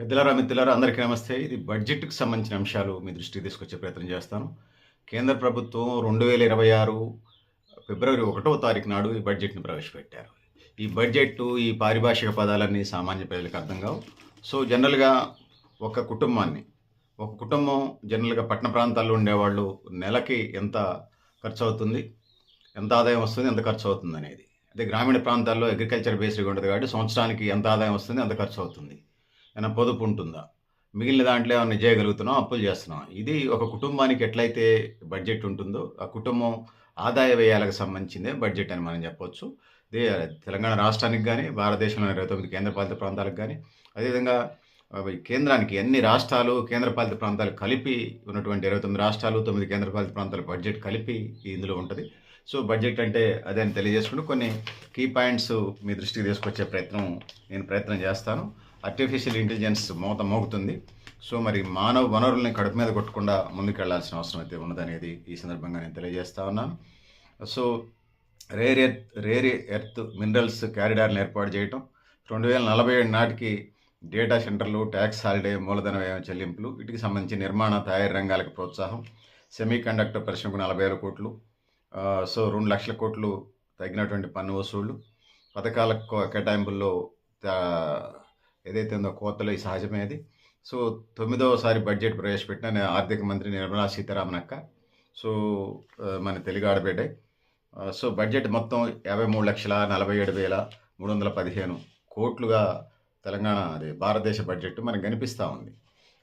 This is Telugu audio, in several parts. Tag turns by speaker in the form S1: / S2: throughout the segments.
S1: పెద్దలారా, మిత్రులారా అందరికీ నమస్తే. ఇది బడ్జెట్‌కి సంబంధించిన అంశాలు మీ దృష్టికి తీసుకొచ్చే ప్రయత్నం చేస్తాను. కేంద్ర ప్రభుత్వం 2026 ఫిబ్రవరి 1వ తారీఖు నాడు ఈ బడ్జెట్‌ని ప్రవేశపెట్టారు. ఈ బడ్జెట్టు, ఈ పారిభాషిక పదాలన్నీ సామాన్య ప్రజలకు అర్థం కావు. సో, జనరల్‌గా ఒక కుటుంబాన్ని, ఒక కుటుంబం జనరల్‌గా పట్టణ ప్రాంతాల్లో ఉండేవాళ్ళు నెలకి ఎంత ఖర్చవుతుంది, ఎంత ఆదాయం వస్తుంది, ఎంత ఖర్చవుతుందనేది. అదే గ్రామీణ ప్రాంతాల్లో అగ్రికల్చర్ బేస్డ్‌గా ఉంటది కాబట్టి సంవత్సరానికి ఎంత ఆదాయం వస్తుంది, ఎంత ఖర్చవుతుంది. ఏమైనా పొదుపు ఉంటుందా? మిగిలిన దాంట్లో ఏమన్నా చేయగలుగుతున్నాం, అప్పులు చేస్తున్నాం. ఇది ఒక కుటుంబానికి ఎట్లయితే బడ్జెట్ ఉంటుందో, ఆ కుటుంబం ఆదాయ వ్యయాలకు సంబంధించిందే బడ్జెట్ అని మనం చెప్పొచ్చు. ఇదే తెలంగాణ రాష్ట్రానికి గాని, భారతదేశంలోని 29 కేంద్రపాలిత ప్రాంతాలకు గాని, అదేవిధంగా కేంద్రానికి అన్ని రాష్ట్రాలు, కేంద్రపాలిత ప్రాంతాలు కలిపి ఉన్నటువంటి 29 రాష్ట్రాలు, 9 కేంద్రపాలిత ప్రాంతాల బడ్జెట్ కలిపి ఇందులో ఉంటది. సో, బడ్జెట్ అంటే అదే అని తెలియజేసుకుంటూ కొన్ని కీ పాయింట్స్ మీ దృష్టికి తీసుకొచ్చే ప్రయత్నం చేస్తాను. Artificial intelligence మోగుతుంది. సో, మరి మానవ వనరుల్ని కడుపు మీద కొట్టకుండా ముందుకెళ్లాల్సిన అవసరం అయితే ఉన్నదనేది ఈ సందర్భంగా నేను తెలియజేస్తా ఉన్నాను. సో, రేర్ ఎర్త్ మినరల్స్ కారిడార్‌ని ఏర్పాటు చేయటం, 2047 నాటికి డేటా సెంటర్లు, ట్యాక్స్ హాలిడే, మూలధన వ్యయం చెల్లింపులు, వీటికి సంబంధించి నిర్మాణ, తయారీ రంగాలకు ప్రోత్సాహం, సెమీ కండక్టర్ పరిశ్రమకు 40,000 కోట్లు, సో 2,00,000 కోట్లు తగ్గినటువంటి పన్ను వసూళ్లు, పథకాల కేటాయింపుల్లో ఏదైతే ఉందో కోతలు సహజమే అది. సో, 9వసారి బడ్జెట్ ప్రవేశపెట్టిన ఆర్థిక మంత్రి నిర్మలా సీతారామన్ అక్క. సో, మన తెలుగు ఆడబిడ్డే. సో, బడ్జెట్ మొత్తం 53,47,315 కోట్లుగా తెలంగాణ భారతదేశ బడ్జెట్ మనకు కనిపిస్తూ ఉంది.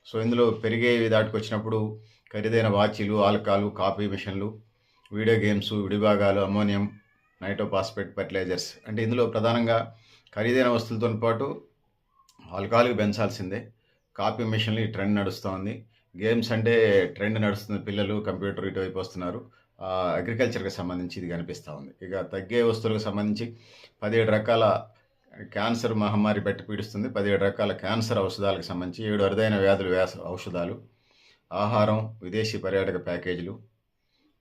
S1: సో, ఇందులో పెరిగేవి దాటుకొచ్చినప్పుడు ఖరీదైన వాచీలు, ఆల్కహాలు, కాఫీ మిషన్లు, వీడియో గేమ్స్, విడిభాగాలు, అమ్మోనియం నైట్రోపాస్పేట్ ఫెర్టిలైజర్స్, అంటే ఇందులో ప్రధానంగా ఖరీదైన వస్తువులతో పాటు ఆల్కహాల్‌కి పెంచాల్సిందే. కాపీ మిషన్‌లు ఈ ట్రెండ్ నడుస్తూ ఉంది. గేమ్స్ అంటే ట్రెండ్ నడుస్తుంది. పిల్లలు కంప్యూటర్ ఇటువైపు వస్తున్నారు. అగ్రికల్చర్‌కి సంబంధించి ఇది కనిపిస్తూ ఉంది. ఇక తగ్గే వస్తువులకు సంబంధించి 17 రకాల క్యాన్సర్ మహమ్మారి పెట్టి పీడిస్తుంది. 17 రకాల క్యాన్సర్ ఔషధాలకు సంబంధించి 7 అరుదైన వ్యాధుల ఔషధాలు, ఆహారం, విదేశీ పర్యాటక ప్యాకేజీలు,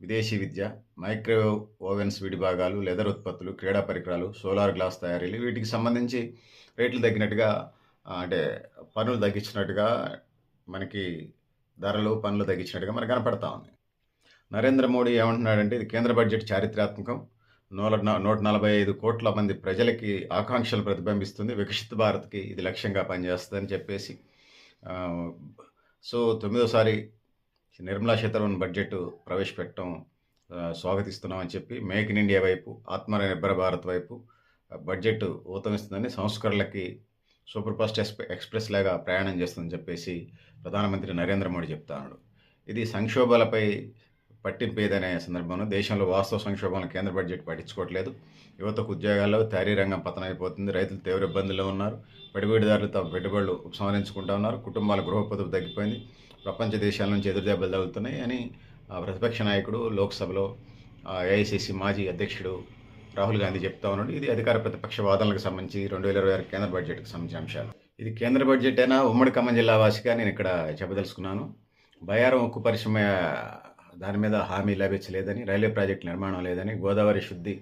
S1: విదేశీ విద్య, మైక్రోవేవ్ ఓవెన్స్ విడిభాగాలు, లెదర్ ఉత్పత్తులు, క్రీడా పరికరాలు, సోలార్ గ్లాస్ తయారీలు, వీటికి సంబంధించి రేట్లు తగ్గినట్టుగా, అంటే పన్నులు తగ్గించినట్టుగా మనకి పన్నులు తగ్గించినట్టుగా మనకు కనపడతా ఉంది. నరేంద్ర మోడీ ఏమంటున్నాడంటే, ఇది కేంద్ర బడ్జెట్ చారిత్రాత్మకం, 145 కోట్ల మంది ప్రజలకి ఆకాంక్షలు ప్రతిబింబిస్తుంది, వికసిత్ భారత్కి ఇది లక్ష్యంగా పనిచేస్తుందని చెప్పేసి, సో 9వసారి నిర్మలా సీతారామన్ బడ్జెట్ ప్రవేశపెట్టడం స్వాగతిస్తున్నామని చెప్పి, మేక్ ఇన్ ఇండియా వైపు, ఆత్మనిర్భర భారత్ వైపు బడ్జెట్ ఊతమిస్తుందని, సంస్కరణలకి సూపర్ ఫాస్ట్ ఎక్స్ప్రెస్ లాగా ప్రయాణం చేస్తుందని చెప్పేసి ప్రధానమంత్రి నరేంద్ర మోడీ చెప్తా ఉన్నాడు. ఇది సంక్షోభాలపై పట్టింపు ఏదనే సందర్భంలో దేశంలో వాస్తవ సంక్షోభాలను కేంద్ర బడ్జెట్ పట్టించుకోవట్లేదు. యువతకు ఉద్యోగాల్లో తయారీ రంగం పతనమైపోతుంది. రైతులు తీవ్ర ఇబ్బందుల్లో ఉన్నారు. పెట్టుబడిదారులు తమ పెట్టుబడులు ఉపసంహరించుకుంటా ఉన్నారు. కుటుంబాల గృహ పొదుపు తగ్గిపోయింది. ప్రపంచ దేశాల నుంచి ఎదురుదెబ్బలు తగులుతున్నాయి అని ప్రతిపక్ష నాయకుడు లోక్సభలో ఏఐసిసి మాజీ అధ్యక్షుడు రాహుల్ గాంధీ చెప్తా ఉన్నాడు. ఇది అధికార ప్రతిపక్ష వాదనలకు సంబంధించి 2026 కేంద్ర బడ్జెట్కి సంబంధించిన అంశాలు. ఇది కేంద్ర బడ్జెట్ అయినా ఉమ్మడి ఖమ్మం జిల్లా వాసిగా నేను ఇక్కడ చెప్పదలుచుకున్నాను. బయ్యారం ఉక్కు పరిశ్రమ దాని మీద హామీ లభించలేదని, రైల్వే ప్రాజెక్టు నిర్మాణం లేదని, గోదావరి శుద్ధి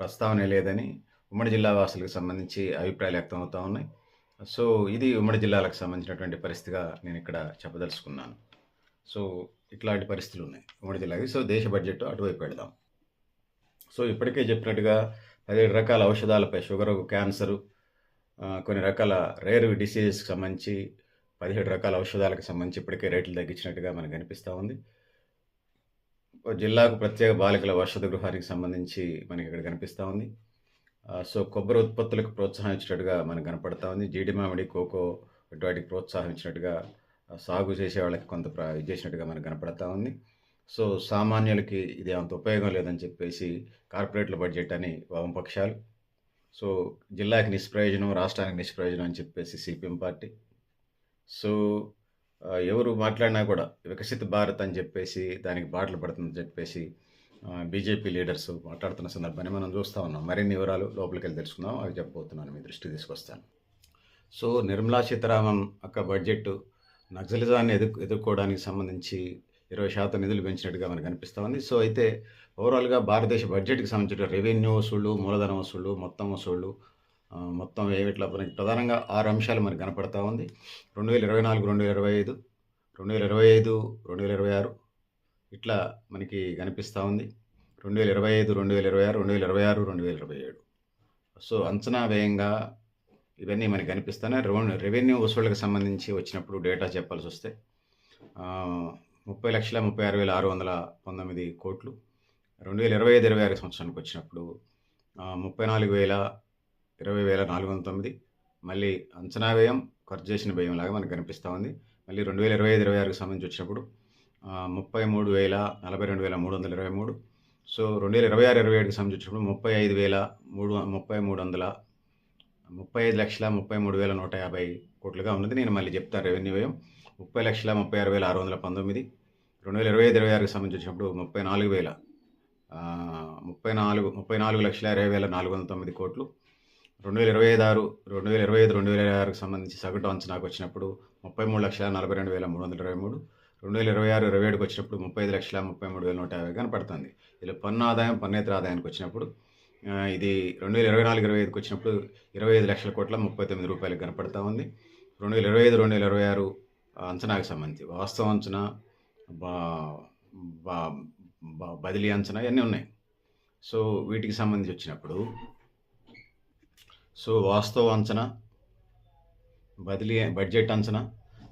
S1: ప్రస్తావన లేదని ఉమ్మడి జిల్లా వాసులకు సంబంధించి అభిప్రాయాలు వ్యక్తం అవుతూ ఉన్నాయి. సో, ఇది ఉమ్మడి జిల్లాలకు సంబంధించినటువంటి పరిస్థితిగా నేను ఇక్కడ చెప్పదలుచుకున్నాను. సో, ఇట్లాంటి పరిస్థితులు ఉన్నాయి ఉమ్మడి జిల్లాకి. సో, దేశ బడ్జెట్ అటువైపు పెడదాం. సో, ఇప్పటికే చెప్పినట్టుగా 17 రకాల ఔషధాలపై, షుగరు, క్యాన్సరు, కొన్ని రకాల రేర్ డిసీజెస్కి సంబంధించి 17 రకాల ఔషధాలకు సంబంధించి ఇప్పటికే రేట్లు తగ్గించినట్టుగా మనకు కనిపిస్తూ ఉంది. జిల్లాకు ప్రత్యేక బాలికల వసతి గృహానికి సంబంధించి మనకి ఇక్కడ కనిపిస్తూ ఉంది. సో, కొబ్బరి ఉత్పత్తులకు ప్రోత్సాహం ఇచ్చినట్టుగా మనకు కనపడతా ఉంది. జీడి మామిడి, కోకో వాటికి ప్రోత్సాహం ఇచ్చినట్టుగా, సాగు చేసే వాళ్ళకి కొంత ఇది చేసినట్టుగా మనకు కనపడతా ఉంది. సో, సామాన్యులకి ఇది అంత ఉపయోగం లేదని చెప్పేసి కార్పొరేట్ల బడ్జెట్ అని వామపక్షాలు. సో, జిల్లాకి నిష్ప్రయోజనం, రాష్ట్రానికి నిష్ప్రయోజనం అని చెప్పేసి సిపిఎం పార్టీ. సో, ఎవరు మాట్లాడినా కూడా వికసిత భారత్ అని చెప్పేసి దానికి బాటలు పడుతుందని చెప్పేసి బీజేపీ లీడర్స్ మాట్లాడుతున్న సందర్భాన్ని మనం చూస్తూ ఉన్నాం. మరిన్ని వివరాలు లోపలికి వెళ్ళి తెలుసుకుందాం. అవి చెప్పబోతున్నాను, మీ దృష్టికి తీసుకొస్తాను. సో, నిర్మలా సీతారామన్ అక్క బడ్జెట్ నక్సలిజాన్ని ఎదుర్కోవడానికి సంబంధించి 20% నిధులు పెంచినట్టుగా మనకు కనిపిస్తూ ఉంది. సో, అయితే ఓవరాల్గా భారతదేశ బడ్జెట్కి సంబంధించిన రెవెన్యూ వసూళ్ళు, మూలధన వసూళ్ళు, మొత్తం వసూళ్ళు, మొత్తం ఇట్లా మనకి ప్రధానంగా 6 అంశాలు మనకు కనపడతా ఉంది. 2024, 2025, 2025, 2026 ఇట్లా మనకి కనిపిస్తా ఉంది. 2025, 2026, 2026, 2027. సో, అంచనా వ్యయంగా ఇవన్నీ మనకు కనిపిస్తున్నాయి. రెవెన్యూ వసూళ్లకు సంబంధించి వచ్చినప్పుడు డేటా చెప్పాల్సొస్తే 30,36,619 కోట్లు. 2025, 26 సంవత్సరానికి వచ్చినప్పుడు 20,409. మళ్ళీ అంచనా వ్యయం, ఖర్చు చేసిన వ్యయం లాగా మనకు కనిపిస్తూ ఉంది. మళ్ళీ 2025, 26కి సంబంధించి వచ్చినప్పుడు 33,42,323. సో 2026, 27కి సంబంధించి వచ్చినప్పుడు 35,33,150 కోట్లుగా ఉన్నది. నేను మళ్ళీ చెప్తాను రెవెన్యూ వ్యయం 30,36,619. 2025, 26కి సంబంధించి వచ్చినప్పుడు 34,20,409 కోట్లు. 2025, 2026కి సంబంధించి సగటు అంచనాకు వచ్చినప్పుడు 33,42,323. 2026, 27కి వచ్చినప్పుడు 35,33,150 కనపడుతుంది. ఇలా పన్ను ఆదాయం, పన్నేతర ఆదాయానికి వచ్చినప్పుడు ఇది 2024, 25కి వచ్చినప్పుడు 25 లక్షల కోట్ల 39 రూపాయలకు కనపడతా ఉంది. 2025, 2026 అంచనాకు సంబంధించి వాస్తవ అంచనా, బదిలీ అంచనా ఇవన్నీ ఉన్నాయి. సో వీటికి సంబంధించి వచ్చినప్పుడు వాస్తవ అంచనా, బడ్జెట్ అంచనా,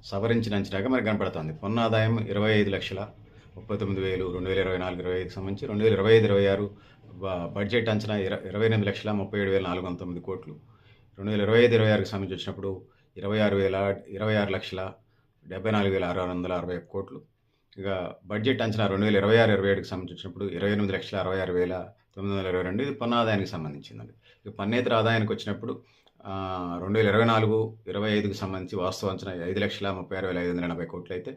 S1: సవరించిన అంచనాగా మనకు కనపడుతుంది. పన్ను ఆదాయం 25,39,000 2024, 25కి సంబంధించి. 2025, 26 బడ్జెట్ అంచనా 28,37,409 కోట్లు. 2025, 26కి సంబంధించి వచ్చినప్పుడు 26,74,661 కోట్లు. ఇక బడ్జెట్ అంచనా 2026, 27కి సంబంధించి వచ్చినప్పుడు 28,66,922. ఇది పన్ను ఆదాయానికి సంబంధించిందండి. ఇక పన్నేతర ఆదాయానికి వచ్చినప్పుడు 2024, 25కి సంబంధించి వాస్తవ అంచనా 5,36,580 కోట్లు అయితే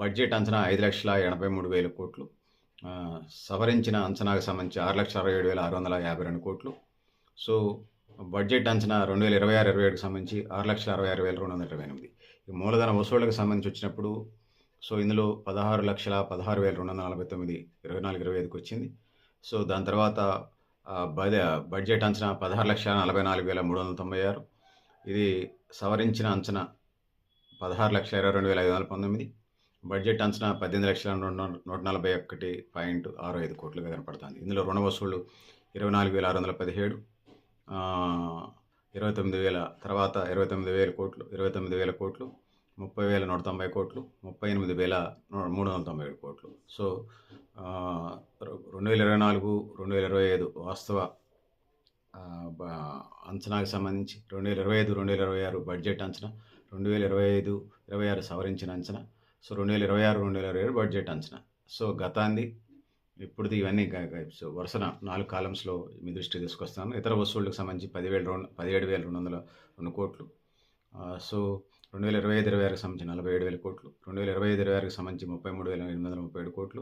S1: బడ్జెట్ అంచనా 5,83,000 కోట్లు. సవరించిన అంచనాకు సంబంధించి 6,67,652 కోట్లు. సో బడ్జెట్ అంచనా 2026, 27కి సంబంధించి 6,66,228. ఈ మూలధన వసూళ్లకు సంబంధించి వచ్చినప్పుడు సో ఇందులో 16,16,249 24, 25కి వచ్చింది. సో దాని తర్వాత బడ్జెట్ అంచనా 16,44,396. ఇది సవరించిన అంచనా 16,22,519. బడ్జెట్ అంచనా 18,141.65 కోట్లుగా కనపడుతుంది. ఇందులో రుణ వసూళ్లు 24,617, 29,000 తర్వాత 29,000 కోట్లు, 29,000 కోట్లు, 30,190 కోట్లు, 38,397 కోట్లు. సో 2024, 2025 వాస్తవ అంచనాకు సంబంధించి 2025, 2026 బడ్జెట్ అంచనా, 2025, 26 సవరించిన అంచనా, సో 2026, 2027 బడ్జెట్ అంచనా. సో గతాంది ఇప్పుడుది ఇవన్నీ వరుసన 4 కాలమ్స్లో మీ దృష్టికి తీసుకొస్తాను. ఇతర వసూళ్లకు సంబంధించి 17,202 కోట్లు. సో 2025, 26కి సంబంధించి 47,000 కోట్లు. 2025, 26కి సంబంధించి 33,837 కోట్లు.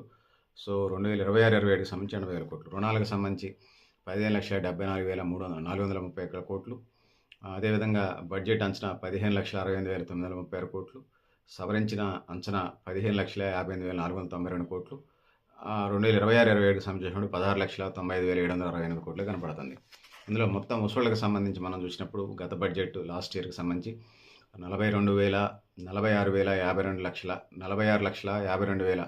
S1: సో 2026, 27కి సంబంధించి 80,000 కోట్లు. రుణాలకు సంబంధించి 15,74,431 కోట్లు. అదేవిధంగా బడ్జెట్ అంచనా 15,68,936 కోట్లు. సవరించిన అంచనా 15,58,492 కోట్లు. 2026, 27కి సంబంధించినప్పుడు 16,95,768 కోట్లు కనపడుతుంది. ఇందులో మొత్తం వసూళ్లకు సంబంధించి మనం చూసినప్పుడు గత బడ్జెట్ లాస్ట్ ఇయర్కి సంబంధించి 46,52,000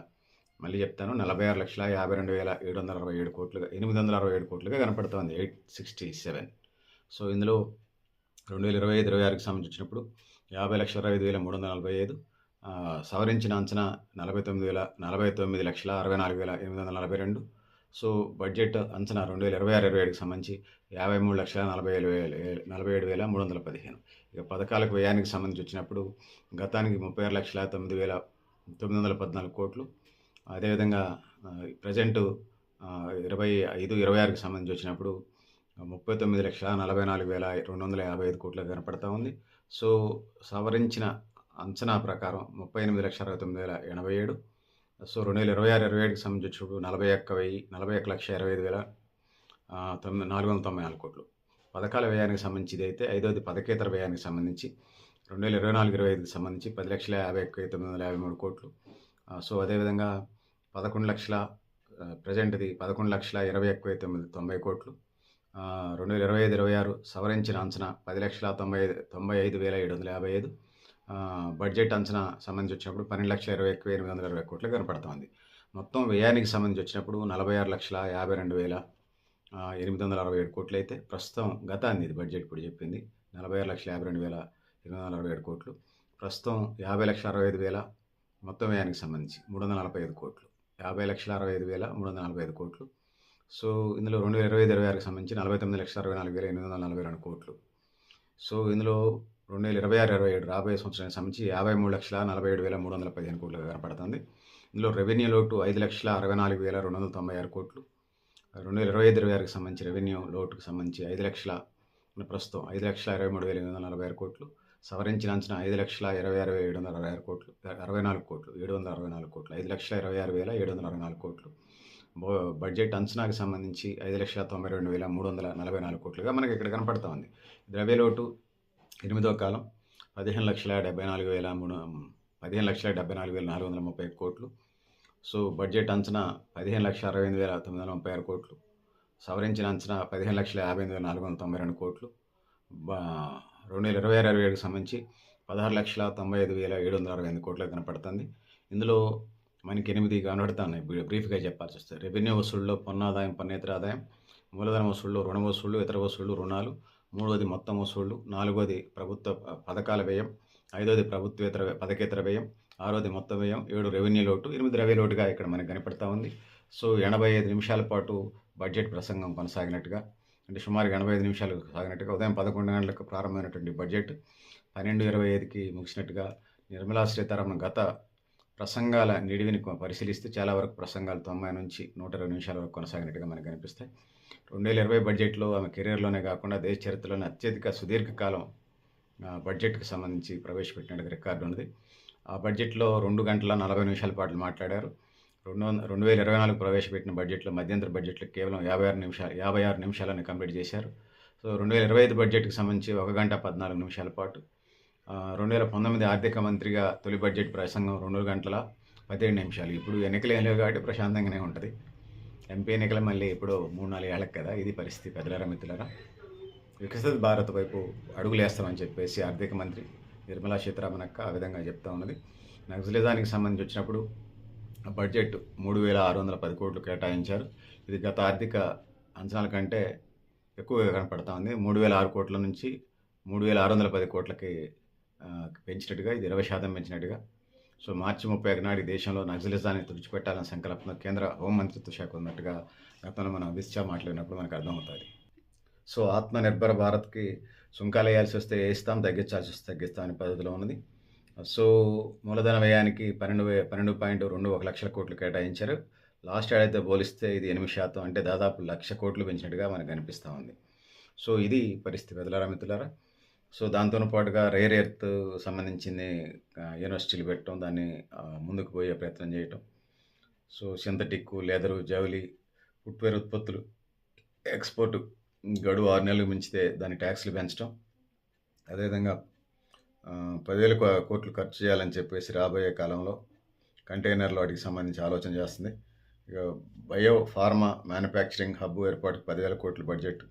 S1: మళ్ళీ చెప్తాను 46,52,767 కోట్లుగా 867 కోట్లుగా కనపడుతుంది. 867. సో ఇందులో 2025, 26కి సంబంధించి వచ్చినప్పుడు 50,25,345. సవరించిన అంచనా 49,64,842. సో బడ్జెట్ అంచనా 2026, 27కి సంబంధించి 53,47,315. ఇక పథకాలకు వ్యయానికి సంబంధించి వచ్చినప్పుడు గతానికి 36,09,914 కోట్లు. అదేవిధంగా ప్రజెంటు 25, 26కి సంబంధించి వచ్చినప్పుడు 39,44,255 కోట్లుగా కనపడతా ఉంది. సో సవరించిన అంచనా ప్రకారం 38,69,087. సో 2026, 27కి సంబంధించి వచ్చినప్పుడు 41,25,494 కోట్లు. పథకాల వ్యయానికి సంబంధించి అయితే ఐదోది పథకేతర వ్యయానికి సంబంధించి 2024, 25కి సంబంధించి 10,51,953 కోట్లు. సో అదేవిధంగా 11,00,000 ప్రజెంట్ది 11,20,21,90 కోట్లు. 2025-26 సవరించిన అంచనా 10,95,755. బడ్జెట్ అంచనా సంబంధించి వచ్చినప్పుడు 12,20,820 కోట్లు కనపడుతోంది. మొత్తం వ్యయానికి సంబంధించి వచ్చినప్పుడు 46,52,867 కోట్లు అయితే ప్రస్తుతం గతాన్ని ఇది బడ్జెట్ ఇప్పుడు చెప్పింది 46,52,867 కోట్లు. ప్రస్తుతం 50,65,000 మొత్తం వ్యయానికి సంబంధించి 345 కోట్లు. 50,65,345 కోట్లు. సో ఇందులో 2025-26కి సంబంధించి 49,64,842 కోట్లు. సో ఇందులో 2026-27 రాబోయే సంవత్సరానికి సంబంధించి 53,47,315 కోట్లు కనపడుతుంది. ఇందులో రెవెన్యూ లోటు 5,64,296 కోట్లు. 2025-26కి సంబంధించి రెవెన్యూ లోటుకు సంబంధించి ప్రస్తుతం 5,23,846 కోట్లు. సవరించిన అంచనా 5,26,766 కోట్లు 64 కోట్లు 764 కోట్లు 5,26,764 కోట్లు. బడ్జెట్ అంచనాకు సంబంధించి 5,92,344 కోట్లుగా మనకి ఇక్కడ కనపడతా ఉంది. ద్రవ్యలోటు 8వ కాలం 15,74,430 కోట్లు. సో బడ్జెట్ అంచనా 15,68,936 కోట్లు. సవరించిన అంచనా 15,58,492 కోట్లు. 2026-27కి సంబంధించి 16,95,768 కోట్లకు కనపడుతుంది. ఇందులో మనకి 8 కనబడుతున్నాయి. బ్రీఫ్గా చెప్పాల్సి వస్తే రెవెన్యూ వసూళ్ళలో పన్నాదాయం, పన్నేతర ఆదాయం, మూలధన వసూళ్ళు, రుణ వసూళ్ళు, ఇతర వసూళ్ళు, రుణాలు, 3వది మొత్తం వసూళ్ళు, 4వది ప్రభుత్వ పథకాల వ్యయం, 5వది ప్రభుత్వేతర పథకేతర వ్యయం, 6వది మొత్తం వ్యయం, 7 రెవెన్యూ లోటు, 8 ద్రవ్య లోటుగా ఇక్కడ మనకు కనపడతా ఉంది. సో 85 నిమిషాల పాటు బడ్జెట్ ప్రసంగం కొనసాగినట్టుగా, అంటే సుమారు 85 నిమిషాలు సాగినట్టుగా, ఉదయం 11 గంటలకు ప్రారంభమైనటువంటి బడ్జెట్ 12:25కి ముగిసినట్టుగా నిర్మలా సీతారామన్ గత ప్రసంగాల నిడివిని పరిశీలిస్తే చాలా వరకు ప్రసంగాలు 90 నుంచి 120 నిమిషాల వరకు కొనసాగినట్టుగా మనకు కనిపిస్తాయి. 2020 బడ్జెట్లో ఆమె కెరీర్లోనే కాకుండా దేశ చరిత్రలోనే అత్యధిక సుదీర్ఘకాలం బడ్జెట్కి సంబంధించి ప్రవేశపెట్టినట్టుగా రికార్డు ఉన్నది. ఆ బడ్జెట్లో 2 గంటల 40 నిమిషాల పాటు మాట్లాడారు. 2024 ప్రవేశపెట్టిన బడ్జెట్లో మధ్యంతర బడ్జెట్లో కేవలం 56 నిమిషాలను కంప్లీట్ చేశారు. సో 2025 బడ్జెట్కి సంబంధించి 1 గంట 14 నిమిషాల పాటు. 2019 ఆర్థిక మంత్రిగా తొలి బడ్జెట్ ప్రసంగం 2 గంటల 17 నిమిషాలు. ఇప్పుడు ఎన్నికలు ఏం లేవు కాబట్టి ప్రశాంతంగానే ఉంటుంది. ఎంపీ ఎన్నికలు మళ్ళీ ఎప్పుడో 3-4 ఏళ్ళకి కదా. ఇది పరిస్థితి. పెద్దలారా మిత్రులారా, వికసిత భారత్ వైపు అడుగులేస్తామని చెప్పేసి ఆర్థిక మంత్రి నిర్మలా సీతారామన్ అక్క ఆ విధంగా చెప్తా ఉన్నది. నక్సలిజానికి సంబంధించి వచ్చినప్పుడు బడ్జెట్ 3,610 కోట్లు కేటాయించారు. ఇది గత ఆర్థిక అంచనాల కంటే ఎక్కువగా కనపడతా ఉంది. 3,006 కోట్ల నుంచి 3,610 కోట్లకి పెంచినట్టుగా, ఇది 20% పెంచినట్టుగా. సో మార్చి 31 నాడు దేశంలో నక్సలిజాన్ని తుడిచిపెట్టాలన్న సంకల్పంలో కేంద్ర హోంమంత్రిత్వ శాఖ ఉన్నట్టుగా గతంలో మనం అమిత్ షా మాట్లాడినప్పుడు మనకు అర్థమవుతుంది. సో ఆత్మనిర్భర భారత్కి సుంకాలు వేయాల్సి వస్తే వేస్తాం, తగ్గించాల్సి వస్తే తగ్గిస్తామనే పద్ధతిలో ఉన్నది. సో మూలధన వ్యయానికి 12.21 లక్షల కోట్లు కేటాయించారు. లాస్ట్ ఏడాదితో పోలిస్తే ఇది 8%, అంటే దాదాపు 1,00,000 కోట్లు పెంచినట్టుగా మనకు అనిపిస్తూ ఉంది. సో ఇది పరిస్థితి పెద్దలారా మిత్రులారా. సో దాంతో పాటుగా రేర్ ఎర్త్ సంబంధించింది యూనివర్సిటీలు పెట్టడం, దాన్ని ముందుకు పోయే ప్రయత్నం చేయటం. సో సింథటిక్, లెదరు, జౌలి, ఫుట్వేర్ ఉత్పత్తులు ఎక్స్పోర్ట్ గడువు 6 నెలలకు మించితే దాని ట్యాక్స్లు పెంచడం. అదేవిధంగా 10,000 కోట్లు ఖర్చు చేయాలని చెప్పేసి రాబోయే కాలంలో కంటైనర్లు వాటికి సంబంధించి ఆలోచన చేస్తుంది. ఇక బయో ఫార్మా మ్యానుఫ్యాక్చరింగ్ హబ్ ఏర్పాటుకు 10,000 కోట్ల బడ్జెట్.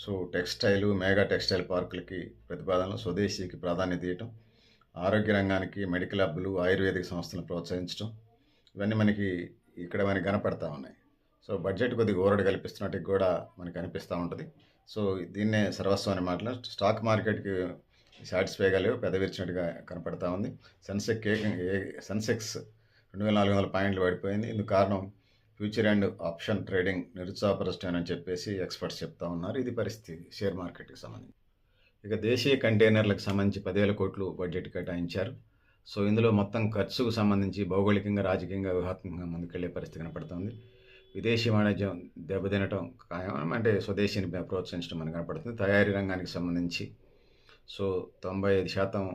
S1: సో టెక్స్టైలు, మెగా టెక్స్టైల్ పార్కులకి ప్రతిపాదనలు, స్వదేశీకి ప్రాధాన్యత ఇవ్వటం, ఆరోగ్య రంగానికి మెడికల్ హబ్బులు, ఆయుర్వేదిక సంస్థలను ప్రోత్సహించడం, ఇవన్నీ మనకి కనపడతా ఉన్నాయి. సో బడ్జెట్ కొద్దిగా ఓరడు కల్పిస్తున్నట్టు కూడా మనకు అనిపిస్తూ ఉంటుంది. సో దీన్నే సర్వస్వం అని మాట్లాడు. స్టాక్ మార్కెట్కి సాటిస్ఫైగా లేవు, పెదవిరిచినట్టుగా కనపడతా ఉంది. సెన్సెక్స్ 2,400 పాయింట్లు పడిపోయింది. ఇందుకు కారణం ఫ్యూచర్ అండ్ ఆప్షన్ ట్రేడింగ్ నిరుత్సాహపరుస్తానని చెప్పేసి ఎక్స్పర్ట్స్ చెప్తా ఉన్నారు. ఇది పరిస్థితి షేర్ మార్కెట్కి సంబంధించి. ఇక దేశీయ కంటైనర్లకు సంబంధించి 10,000 కోట్లు బడ్జెట్ కేటాయించారు. సో ఇందులో మొత్తం ఖర్చుకు సంబంధించి భౌగోళికంగా, రాజకీయంగా, వ్యూహాత్మకంగా ముందుకెళ్లే పరిస్థితి కనపడుతుంది. విదేశీ వాణిజ్యం దెబ్బతినటం ఖాయం, అంటే స్వదేశీని ప్రోత్సహించడం మనకు కనపడుతుంది. తయారీ రంగానికి సంబంధించి సో 95%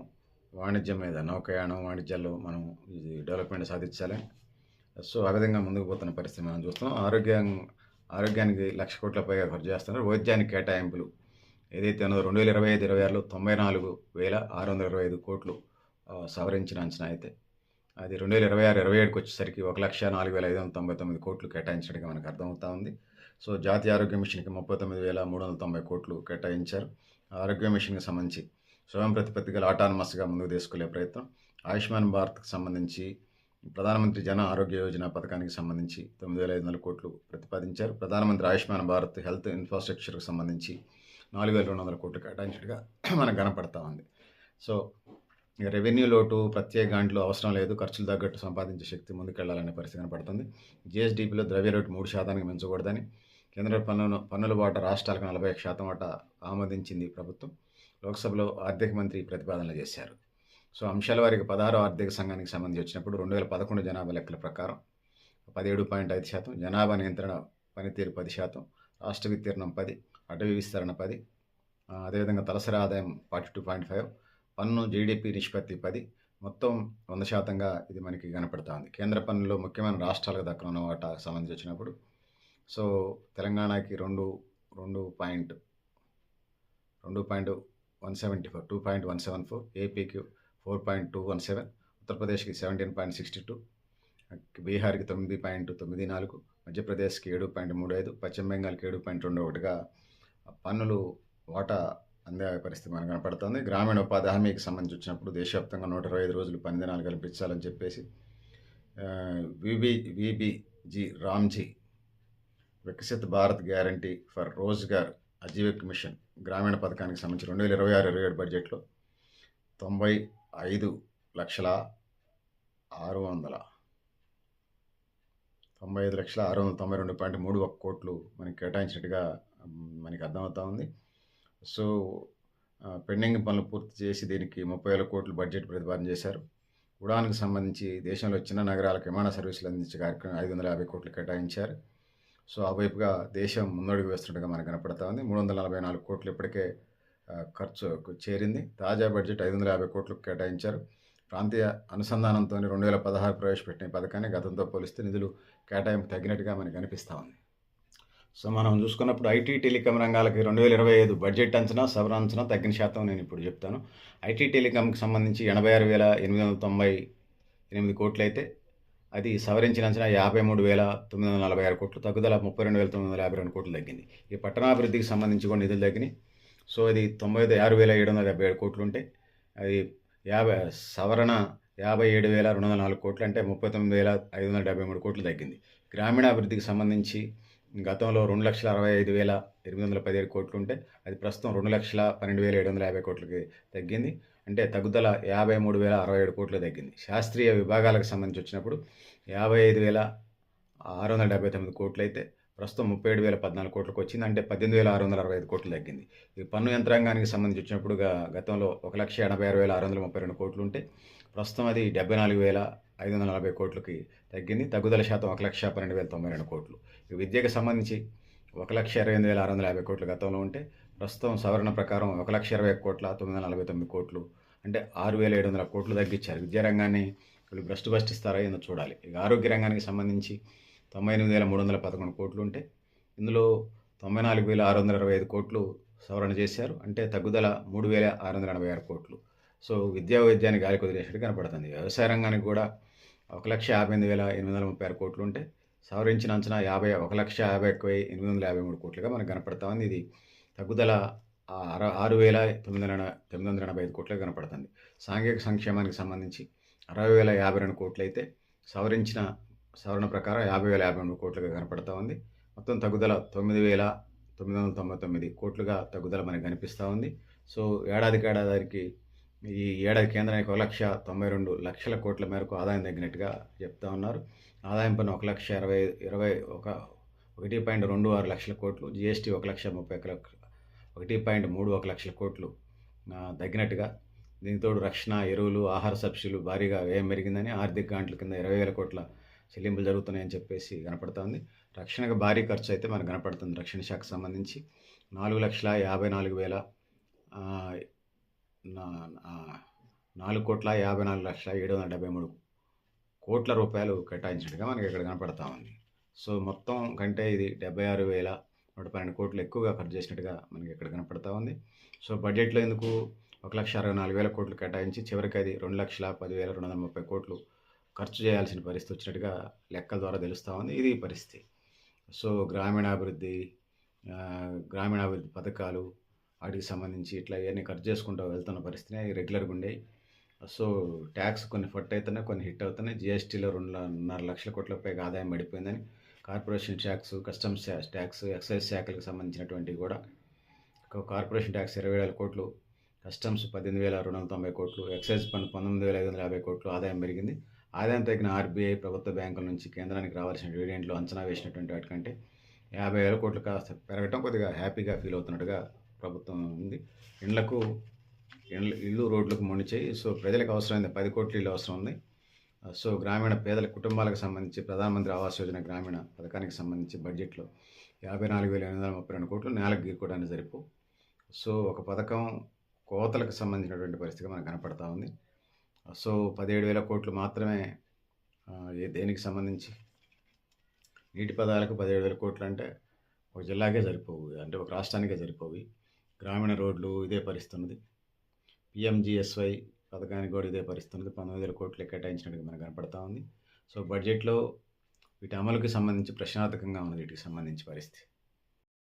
S1: వాణిజ్యం మీద, నౌకాయానం వాణిజ్యాల్లో మనం ఇది డెవలప్మెంట్ సాధించాలి. సో ఆ విధంగా ముందుకు పోతున్న పరిస్థితి మనం చూస్తున్నాం. ఆరోగ్యానికి 1,00,000 కోట్ల పైగా ఖర్చు చేస్తున్నారు. వైద్యానికి కేటాయింపులు ఏదైతే ఉన్నదో 2025-26లో 94,625 కోట్లు సవరించిన అంచనా అయితే, అది 2026-27కి వచ్చేసరికి 1,04,599 కోట్లు కేటాయించడానికి మనకు అర్థమవుతా ఉంది. సో జాతీయ ఆరోగ్య మిషన్కి 39,390 కోట్లు కేటాయించారు. ఆరోగ్య మిషన్కి సంబంధించి స్వయం ప్రతిపత్తి గల ఆటానమస్గా ముందుకు తీసుకెళ్లే ప్రయత్నం. ఆయుష్మాన్ భారత్కి సంబంధించి ప్రధానమంత్రి జన ఆరోగ్య యోజన పథకానికి సంబంధించి 9,500 కోట్లు ప్రతిపాదించారు. ప్రధానమంత్రి ఆయుష్మాన్ భారత్ హెల్త్ ఇన్ఫ్రాస్ట్రక్చర్కి సంబంధించి 4,200 కోట్లు కేటాయించినట్టుగా మనకు కనపడతా ఉంది. సో రెవెన్యూ లోటు ప్రత్యేక గంటలు అవసరం లేదు, ఖర్చులు తగ్గట్టు సంపాదించే శక్తి ముందుకెళ్లాలనే పరిస్థితి కనపడుతుంది. జీఎస్డీపీలో ద్రవ్య రేటు 3% పెంచకూడదని కేంద్ర పన్నుల వాటా రాష్ట్రాలకు 41% వాటా ఆమోదించింది ప్రభుత్వం. లోక్సభలో ఆర్థిక మంత్రి ప్రతిపాదనలు చేశారు. సో అంశాల వారికి 16వ ఆర్థిక సంఘానికి సంబంధించి వచ్చినప్పుడు 2011 జనాభా లెక్కల ప్రకారం 17.5%, జనాభా నియంత్రణ పనితీరు 10%, రాష్ట్ర విస్తీర్ణం 10, అటవీ విస్తరణ 10, అదేవిధంగా తలసరి ఆదాయం 42.5, పన్ను జీడిపి నిష్పత్తి 10, మొత్తం 100%గా ఇది మనకి కనపడతా ఉంది. కేంద్ర పన్నులో ముఖ్యమైన రాష్ట్రాలకు దక్కనున్న వాటా సంబంధించి వచ్చినప్పుడు సో తెలంగాణకి 2.174, ఏపీకి 4.217, ఉత్తరప్రదేశ్కి 17.62, బీహార్కి 9.94, మధ్యప్రదేశ్కి 7.35, పశ్చిమ బెంగాల్కి 7.21గా పన్నులు వాటా అందే పరిస్థితి మనకు కనపడుతుంది. గ్రామీణ ఉపాధి హామీకి సంబంధించి వచ్చినప్పుడు దేశవ్యాప్తంగా 125 రోజులు పని దినాలు కల్పించాలని చెప్పేసి VBG Ramji Viksit Bharat guarantee for Rozgar Ajeevika mission Gramin పథకానికి సంబంధించి 2026-27 బడ్జెట్లో 95,692.31 కోట్లు మనకి కేటాయించినట్టుగా మనకి అర్థమవుతా ఉంది. సో పెండింగ్ పనులు పూర్తి చేసి దీనికి 30,000 కోట్లు బడ్జెట్ ప్రతిపాదన చేశారు. ఉడాన్కి సంబంధించి దేశంలో చిన్న నగరాలకు విమాన సర్వీసులు అందించే కార్యక్రమం 550 కోట్లు కేటాయించారు. సో ఆ వైపుగా దేశం ముందడుగు వేస్తున్నట్టుగా మనకు కనపడతా ఉంది. 344 కోట్లు ఇప్పటికే ఖర్చు చేరింది. తాజా బడ్జెట్ 550 కోట్లు కేటాయించారు. ప్రాంతీయ అనుసంధానంతో 2016 ప్రవేశపెట్టిన ఈ పథకాన్ని గతంతో పోలిస్తే నిధులు కేటాయింపు తగ్గినట్టుగా మనకు కనిపిస్తూ ఉంది. సో మనం చూసుకున్నప్పుడు ఐటీ టెలికాం రంగాలకి 2025 బడ్జెట్ అంచనా సవరణ అంచనా తగ్గిన శాతం నేను ఇప్పుడు చెప్తాను. ఐటీ టెలికాంకి సంబంధించి 86,898 కోట్లు అయితే అది సవరించిన అంచనా 53,946 కోట్లు, తగ్గుదల 32,952 కోట్లు తగ్గింది. ఈ పట్టణాభివృద్ధికి సంబంధించి కూడా నిధులు తగ్గినాయి. సో అది 96,777 కోట్లు ఉంటే అది సవరణ 57,204 కోట్లు అంటే 39,573 కోట్లు తగ్గింది. గ్రామీణాభివృద్ధికి సంబంధించి గతంలో 2,65,817 కోట్లు ఉంటే అది ప్రస్తుతం 2,12,750 కోట్లకి తగ్గింది. అంటే తగ్గుదల 53,067 కోట్లు తగ్గింది. శాస్త్రీయ విభాగాలకు సంబంధించి వచ్చినప్పుడు 55,679 కోట్లు అయితే ప్రస్తుతం 37,014 కోట్లకు వచ్చింది. అంటే 18,665 కోట్లు తగ్గింది. ఈ పన్ను యంత్రాంగానికి సంబంధించి వచ్చినప్పుడు గతంలో 1,86,632 కోట్లు ఉంటే ప్రస్తుతం అది 74,540 కోట్లకి తగ్గింది. తగ్గుదల శాతం 1,12,092 కోట్లు. ఈ విద్యకు సంబంధించి 1,28,650 కోట్లు గతంలో ఉంటే ప్రస్తుతం సవరణ ప్రకారం 1,20,949 కోట్లు అంటే 6,700 కోట్లు తగ్గించారు. విద్యారంగాన్ని వీళ్ళు భ్రష్టు భ్రష్టిస్తారా ఏందో చూడాలి. ఇక ఆరోగ్య రంగానికి సంబంధించి 98,311 కోట్లు ఉంటే ఇందులో 94,625 కోట్లు సవరణ చేశారు. అంటే తగ్గుదల 3,686 కోట్లు. సో విద్యా వైద్యాన్ని గాలికి వదిలేసినట్టు కనపడుతుంది. వ్యవసాయ రంగానికి కూడా 1,58,836 కోట్లు ఉంటే సవరించిన అంచనా 1,50,853 కోట్లుగా మనకు కనపడతా ఉంది. ఇది తగ్గుదల 6,985 కోట్లుగా కనపడుతుంది. సాంఘిక సంక్షేమానికి సంబంధించి 60,052 కోట్లు అయితే సవరణ ప్రకారం 50,053 కోట్లుగా కనపడతా ఉంది. మొత్తం తగ్గుదల 9,999 కోట్లుగా తగ్గుదల మనకు కనిపిస్తూ ఉంది. సో ఏడాదికి ఈ ఏడాది కేంద్రానికి 1,92,00,000 కోట్ల మేరకు ఆదాయం తగ్గినట్టుగా చెప్తా ఉన్నారు. ఆదాయం పన్ను 1,26 లక్షల కోట్లు, జీఎస్టీ 1,31 లక్షల కోట్లు తగ్గినట్టుగా. దీనితో రక్షణ, ఎరువులు, ఆహార సబ్సిడీలు భారీగా వ్యయం పెరిగిందని, ఆర్థిక గంటల కింద 20,000 కోట్ల చెల్లింపులు జరుగుతున్నాయని చెప్పేసి కనపడుతుంది. రక్షణకు భారీ ఖర్చు అయితే మనకు కనపడుతుంది. రక్షణ శాఖకు సంబంధించి 4,54,773 కోట్ల రూపాయలు కేటాయించినట్టుగా మనకి ఇక్కడ కనపడతా ఉంది. సో మొత్తం కంటే ఇది 76,112 కోట్లు ఎక్కువగా ఖర్చు చేసినట్టుగా మనకి ఇక్కడ కనపడతా ఉంది. సో బడ్జెట్లో ఎందుకు 1,64,000 కోట్లు కేటాయించి చివరికి అది 2,10,230 కోట్లు ఖర్చు చేయాల్సిన పరిస్థితి వచ్చినట్టుగా లెక్కల ద్వారా తెలుస్తూ ఉంది. ఇది పరిస్థితి. సో గ్రామీణాభివృద్ధి గ్రామీణాభివృద్ధి పథకాలు వాటికి సంబంధించి ఇట్లా ఇవన్నీ ఖర్చు చేసుకుంటూ వెళ్తున్న పరిస్థితి రెగ్యులర్గా ఉండేవి. సో ట్యాక్స్ కొన్ని ఫట్ అవుతున్నాయి, కొన్ని హిట్ అవుతున్నాయి. జిఎస్టీలో 2.5 లక్షల కోట్ల పైగా ఆదాయం పడిపోయిందని corporation tax, customs tax, excise శాఖలకు సంబంధించినటువంటివి కూడా కార్పొరేషన్ ట్యాక్స్ 20,000 కోట్లు, కస్టమ్స్ 18,290 కోట్లు, ఎక్సైజ్ పన్ను 19,550 కోట్లు ఆదాయం పెరిగింది. ఆదాయం తగ్గిన ఆర్బీఐ ప్రభుత్వ బ్యాంకుల నుంచి కేంద్రానికి రావాల్సిన డివిడెంట్లు అంచనా వేసినటువంటి వాటికంటే 50,000 కోట్లు కాస్త పెరగటం కొద్దిగా హ్యాపీగా ఫీల్ అవుతున్నట్టుగా ప్రభుత్వం ఉంది. ఇల్లు రోడ్లకు మునిచాయి. సో ప్రజలకు అవసరమైంది 10 కోట్ల ఇల్లు అవసరం ఉంది. సో గ్రామీణ పేదల కుటుంబాలకు సంబంధించి ప్రధానమంత్రి ఆవాస్ యోజన గ్రామీణ పథకానికి సంబంధించి బడ్జెట్లో 54,832 కోట్లు నేలకు గీరుకోవడానికి సరిపోవు. సో ఒక పథకం కోతలకు సంబంధించినటువంటి పరిస్థితి మనకు కనపడతా ఉంది. సో 17,000 కోట్లు మాత్రమే దేనికి సంబంధించి నీటి పదాలకు 17,000 కోట్లు అంటే ఒక జిల్లాకే సరిపోవు, అంటే ఒక రాష్ట్రానికే సరిపోవు. గ్రామీణ రోడ్లు ఇదే పరిస్థితి ఉన్నది. పిఎంజిఎస్వై పథకానికి కూడా ఇదే పరిస్థితి ఉన్నది. 19,000 కోట్లు కేటాయించినట్టుగా మనకు కనపడతా ఉంది. సో బడ్జెట్లో వీటి అమలుకి సంబంధించి ప్రశ్నార్థకంగా ఉన్నది వీటికి సంబంధించి పరిస్థితి.